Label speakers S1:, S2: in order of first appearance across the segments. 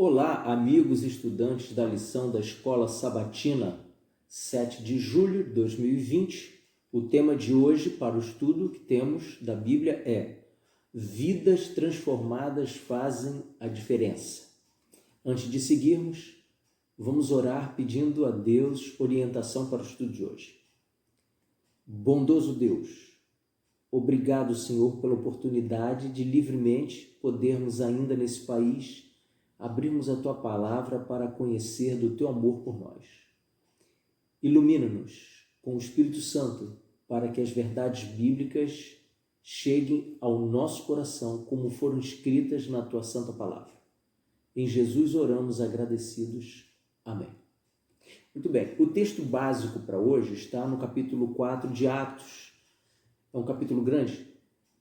S1: Olá, amigos e estudantes da lição da Escola Sabatina, 7 de julho de 2020. O tema de hoje para o estudo que temos da Bíblia é Vidas transformadas fazem a diferença. Antes de seguirmos, vamos orar pedindo a Deus orientação para o estudo de hoje. Bondoso Deus, obrigado, Senhor, pela oportunidade de livremente podermos ainda nesse país abrirmos a Tua Palavra para conhecer do Teu amor por nós. Ilumina-nos com o Espírito Santo para que as verdades bíblicas cheguem ao nosso coração como foram escritas na Tua Santa Palavra. Em Jesus oramos agradecidos. Amém. Muito bem, o texto básico para hoje está no capítulo 4 de Atos. É um capítulo grande.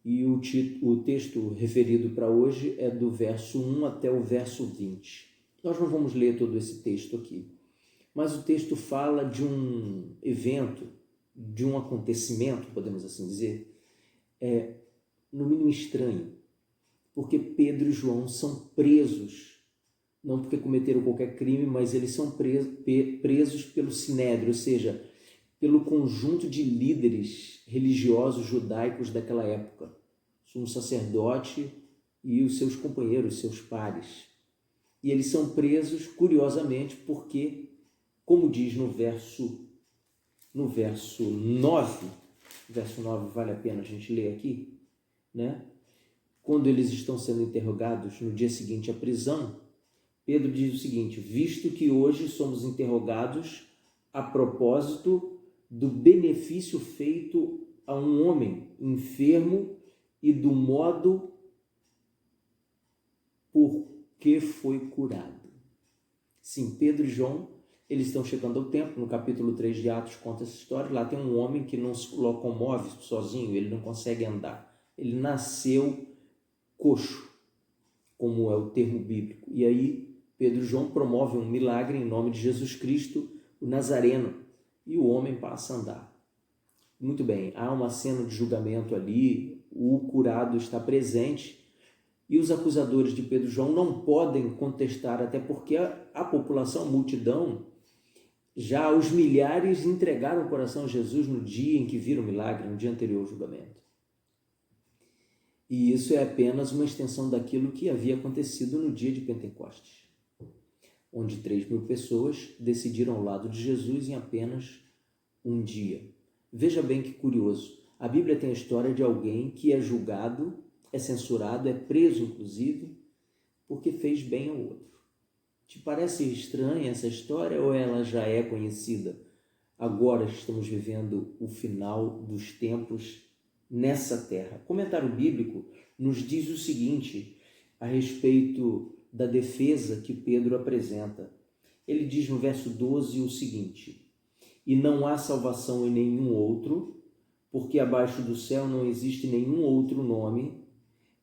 S1: E o texto referido para hoje é do verso 1 até o verso 20. Nós não vamos ler todo esse texto aqui, mas o texto fala de um evento, de um acontecimento, podemos assim dizer, no mínimo estranho, porque Pedro e João são presos, não porque cometeram qualquer crime, mas eles são presos pelo Sinédrio, ou seja, pelo conjunto de líderes religiosos judaicos daquela época, sumo sacerdote e os seus companheiros, seus pares. E eles são presos, curiosamente, porque, como diz no verso 9, verso 9 vale a pena a gente ler aqui, né? Quando eles estão sendo interrogados no dia seguinte à prisão, Pedro diz o seguinte: visto que hoje somos interrogados a propósito do benefício feito a um homem enfermo e do modo por que foi curado. Sim, Pedro e João, eles estão chegando ao templo. No capítulo 3 de Atos conta essa história. Lá tem um homem que não se locomove sozinho, ele não consegue andar. Ele nasceu coxo, como é o termo bíblico. E aí Pedro e João promovem um milagre em nome de Jesus Cristo, o Nazareno, e o homem passa a andar. Muito bem, há uma cena de julgamento ali, o curado está presente e os acusadores de Pedro e João não podem contestar, até porque a população, a multidão, já os milhares entregaram o coração a Jesus no dia em que viram o milagre, no dia anterior ao julgamento. E isso é apenas uma extensão daquilo que havia acontecido no dia de Pentecostes, onde 3.000 pessoas decidiram ao lado de Jesus em apenas um dia. Veja bem que curioso. A Bíblia tem a história de alguém que é julgado, é censurado, é preso inclusive, porque fez bem ao outro. Te parece estranha essa história ou ela já é conhecida? Agora estamos vivendo o final dos tempos nessa terra. O comentário bíblico nos diz o seguinte a respeito da defesa que Pedro apresenta. Ele diz no verso 12 o seguinte: e não há salvação em nenhum outro, porque abaixo do céu não existe nenhum outro nome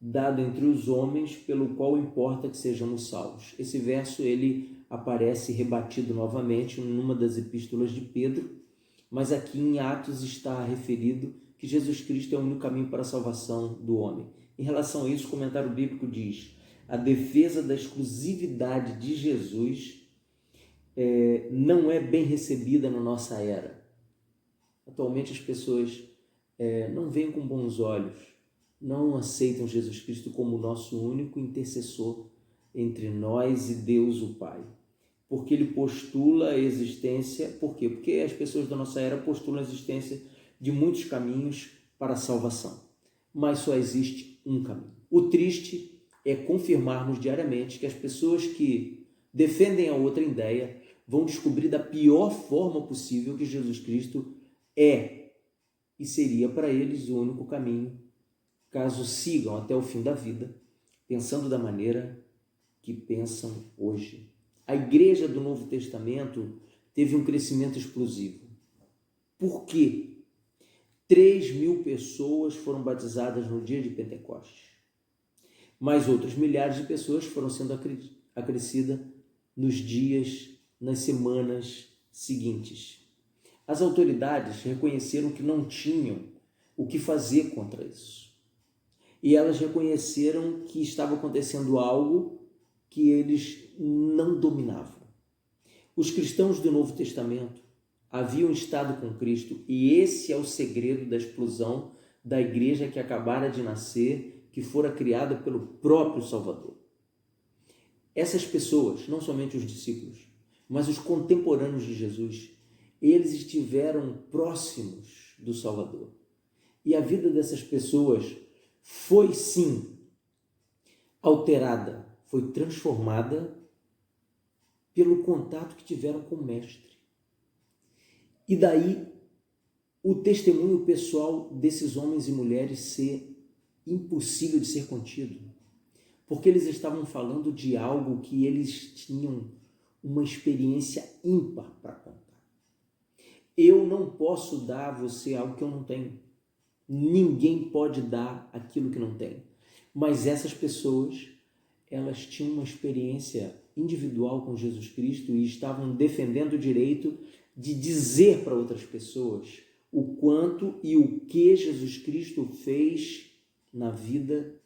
S1: dado entre os homens pelo qual importa que sejamos salvos. Esse verso ele aparece rebatido novamente numa das epístolas de Pedro, mas aqui em Atos está referido que Jesus Cristo é o único caminho para a salvação do homem. Em relação a isso, o comentário bíblico diz: a defesa da exclusividade de Jesus não é bem recebida na nossa era. Atualmente as pessoas não veem com bons olhos, não aceitam Jesus Cristo como nosso único intercessor entre nós e Deus o Pai. Porque ele postula a existência, por quê? Porque as pessoas da nossa era postulam a existência de muitos caminhos para a salvação, mas só existe um caminho. O triste é confirmarmos diariamente que as pessoas que defendem a outra ideia vão descobrir da pior forma possível que Jesus Cristo é e seria para eles o único caminho, caso sigam até o fim da vida, pensando da maneira que pensam hoje. A igreja do Novo Testamento teve um crescimento explosivo. Por quê? 3.000 pessoas foram batizadas no dia de Pentecostes. Mais outros milhares de pessoas foram sendo acrescidas nos dias, nas semanas seguintes. As autoridades reconheceram que não tinham o que fazer contra isso. E elas reconheceram que estava acontecendo algo que eles não dominavam. Os cristãos do Novo Testamento haviam estado com Cristo e esse é o segredo da explosão da igreja que acabara de nascer, que fora criada pelo próprio Salvador. Essas pessoas, não somente os discípulos, mas os contemporâneos de Jesus, eles estiveram próximos do Salvador. E a vida dessas pessoas foi, sim, alterada, foi transformada pelo contato que tiveram com o Mestre. E daí o testemunho pessoal desses homens e mulheres ser impossível de ser contido, porque eles estavam falando de algo que eles tinham uma experiência ímpar para contar. Eu não posso dar a você algo que eu não tenho. Ninguém pode dar aquilo que não tem. Mas essas pessoas, elas tinham uma experiência individual com Jesus Cristo e estavam defendendo o direito de dizer para outras pessoas o quanto e o que Jesus Cristo fez na vida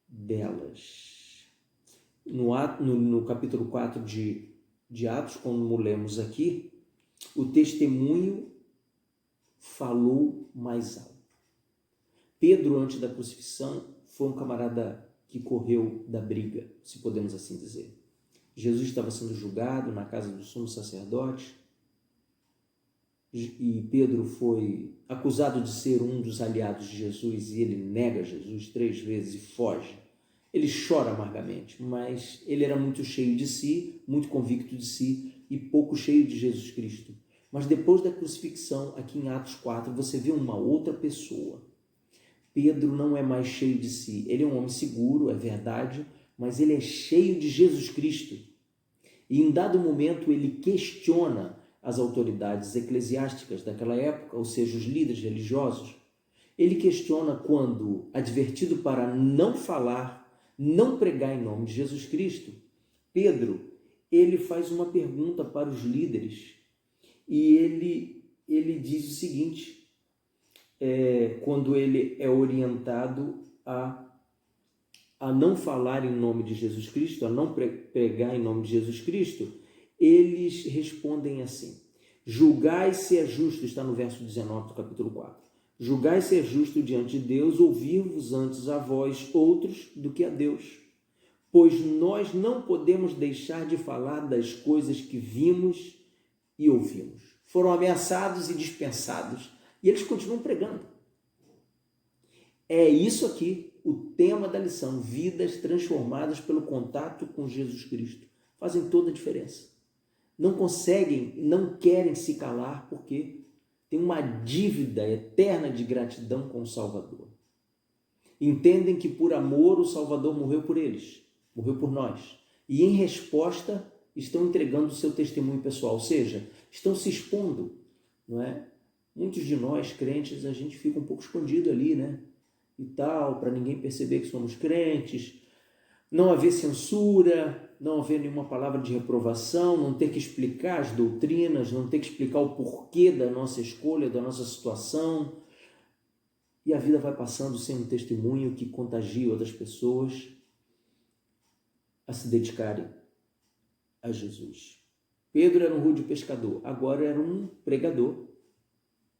S1: delas. No capítulo 4 de Atos, como lemos aqui, o testemunho falou mais alto. Pedro, antes da crucifixão, foi um camarada que correu da briga, se podemos assim dizer. Jesus estava sendo julgado na casa do sumo sacerdote e Pedro foi acusado de ser um dos aliados de Jesus e ele nega Jesus 3 vezes e foge. Ele chora amargamente, mas ele era muito cheio de si, muito convicto de si e pouco cheio de Jesus Cristo. Mas depois da crucifixão, aqui em Atos 4, você vê uma outra pessoa. Pedro não é mais cheio de si. Ele é um homem seguro, é verdade, mas ele é cheio de Jesus Cristo. E em dado momento ele questiona as autoridades eclesiásticas daquela época, ou seja, os líderes religiosos. Ele questiona quando, advertido para não falar, não pregar em nome de Jesus Cristo, Pedro, ele faz uma pergunta para os líderes e ele diz o seguinte, quando ele é orientado a não falar em nome de Jesus Cristo, a não pregar em nome de Jesus Cristo, eles respondem assim: julgai se é justo, está no verso 19 do capítulo 4, julgai se é justo diante de Deus ouvir-vos antes a vós outros do que a Deus, pois nós não podemos deixar de falar das coisas que vimos e ouvimos. Foram ameaçados e dispensados, e eles continuam pregando. É isso aqui, o tema da lição, vidas transformadas pelo contato com Jesus Cristo. Fazem toda a diferença. Não conseguem, não querem se calar porque tem uma dívida eterna de gratidão com o Salvador. Entendem que por amor o Salvador morreu por eles, morreu por nós. E em resposta estão entregando o seu testemunho pessoal, ou seja, estão se expondo, não é? Muitos de nós, crentes, a gente fica um pouco escondido ali, né? E tal, para ninguém perceber que somos crentes, não haver censura, não haver nenhuma palavra de reprovação, não ter que explicar as doutrinas, não ter que explicar o porquê da nossa escolha, da nossa situação. E a vida vai passando sem um testemunho que contagie outras pessoas a se dedicarem a Jesus. Pedro era um rude pescador, agora era um pregador,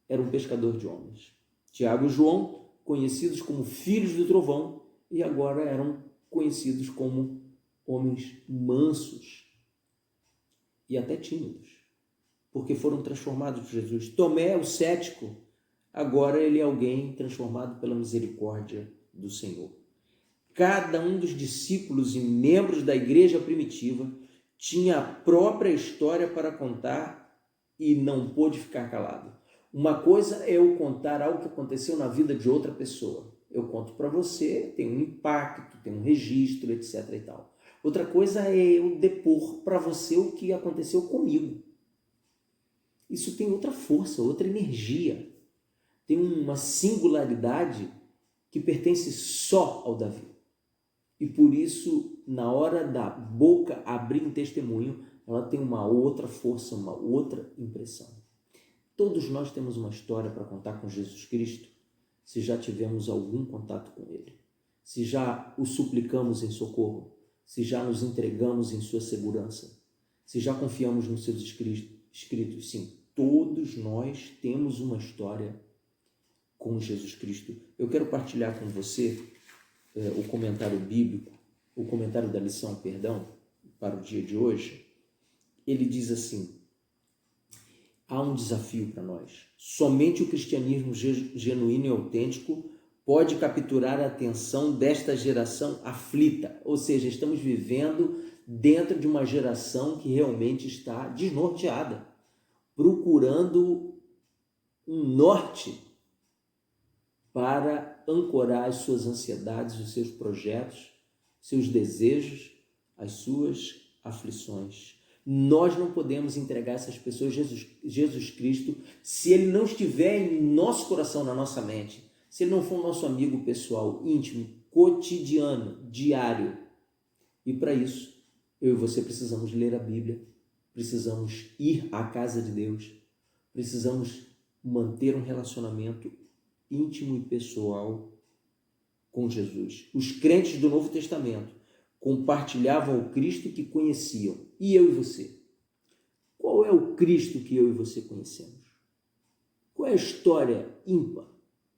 S1: era um pescador de homens. Tiago e João, conhecidos como filhos do trovão, e agora eram conhecidos como homens mansos e até tímidos, porque foram transformados por Jesus. Tomé, o cético, agora ele é alguém transformado pela misericórdia do Senhor. Cada um dos discípulos e membros da igreja primitiva tinha a própria história para contar e não pôde ficar calado. Uma coisa é eu contar algo que aconteceu na vida de outra pessoa. Eu conto para você, tem um impacto, tem um registro, etc. e tal. Outra coisa é eu depor para você o que aconteceu comigo. Isso tem outra força, outra energia. Tem uma singularidade que pertence só ao Davi. E por isso, na hora da boca abrir um testemunho, ela tem uma outra força, uma outra impressão. Todos nós temos uma história para contar com Jesus Cristo, se já tivemos algum contato com Ele, se já o suplicamos em socorro, se já nos entregamos em sua segurança, se já confiamos nos seus escritos. Sim, todos nós temos uma história com Jesus Cristo. Eu quero partilhar com você o comentário bíblico, o comentário da lição, para o dia de hoje. Ele diz assim: há um desafio para nós. Somente o cristianismo genuíno e autêntico pode capturar a atenção desta geração aflita. Ou seja, estamos vivendo dentro de uma geração que realmente está desnorteada, procurando um norte para ancorar as suas ansiedades, os seus projetos, seus desejos, as suas aflições. Nós não podemos entregar a essas pessoas Jesus Cristo se Ele não estiver em nosso coração, na nossa mente, se Ele não for nosso amigo pessoal, íntimo, cotidiano, diário. E para isso, eu e você precisamos ler a Bíblia, precisamos ir à casa de Deus, precisamos manter um relacionamento íntimo e pessoal com Jesus. Os crentes do Novo Testamento compartilhavam o Cristo que conheciam. E eu e você? Qual é o Cristo que eu e você conhecemos? Qual é a história ímpar,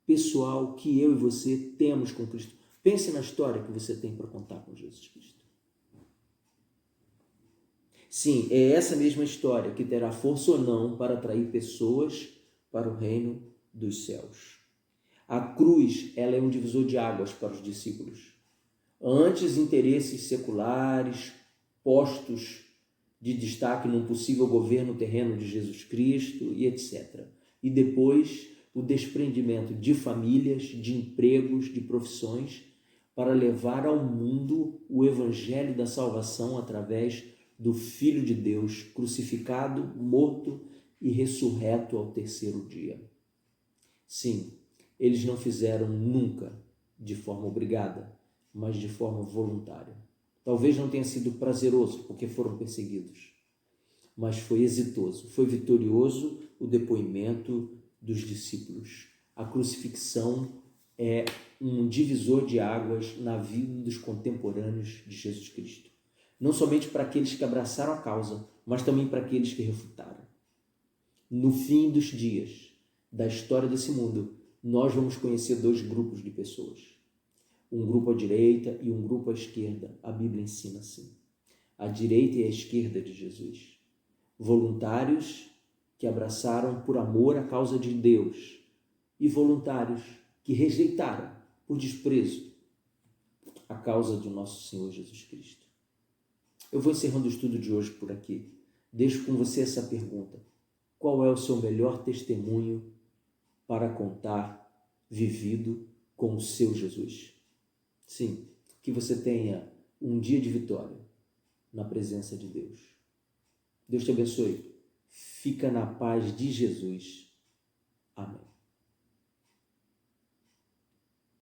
S1: pessoal, que eu e você temos com Cristo? Pense na história que você tem para contar com Jesus Cristo. Sim, é essa mesma história que terá força ou não para atrair pessoas para o reino dos céus. A cruz, ela é um divisor de águas para os discípulos. Antes, interesses seculares, postos de destaque num possível governo terreno de Jesus Cristo e etc. E depois, o desprendimento de famílias, de empregos, de profissões, para levar ao mundo o evangelho da salvação através do Filho de Deus, crucificado, morto e ressurreto ao terceiro dia. Sim, eles não fizeram nunca de forma obrigada, mas de forma voluntária. Talvez não tenha sido prazeroso, porque foram perseguidos, mas foi exitoso, foi vitorioso o depoimento dos discípulos. A crucifixão é um divisor de águas na vida dos contemporâneos de Jesus Cristo. Não somente para aqueles que abraçaram a causa, mas também para aqueles que refutaram. No fim dos dias da história desse mundo, nós vamos conhecer dois grupos de pessoas. Um grupo à direita e um grupo à esquerda. A Bíblia ensina assim. A direita e a esquerda de Jesus. Voluntários que abraçaram por amor a causa de Deus e voluntários que rejeitaram por desprezo a causa do nosso Senhor Jesus Cristo. Eu vou encerrando o estudo de hoje por aqui. Deixo com você essa pergunta. Qual é o seu melhor testemunho para contar vivido com o seu Jesus? Sim, que você tenha um dia de vitória na presença de Deus. Deus te abençoe. Fica na paz de Jesus. Amém.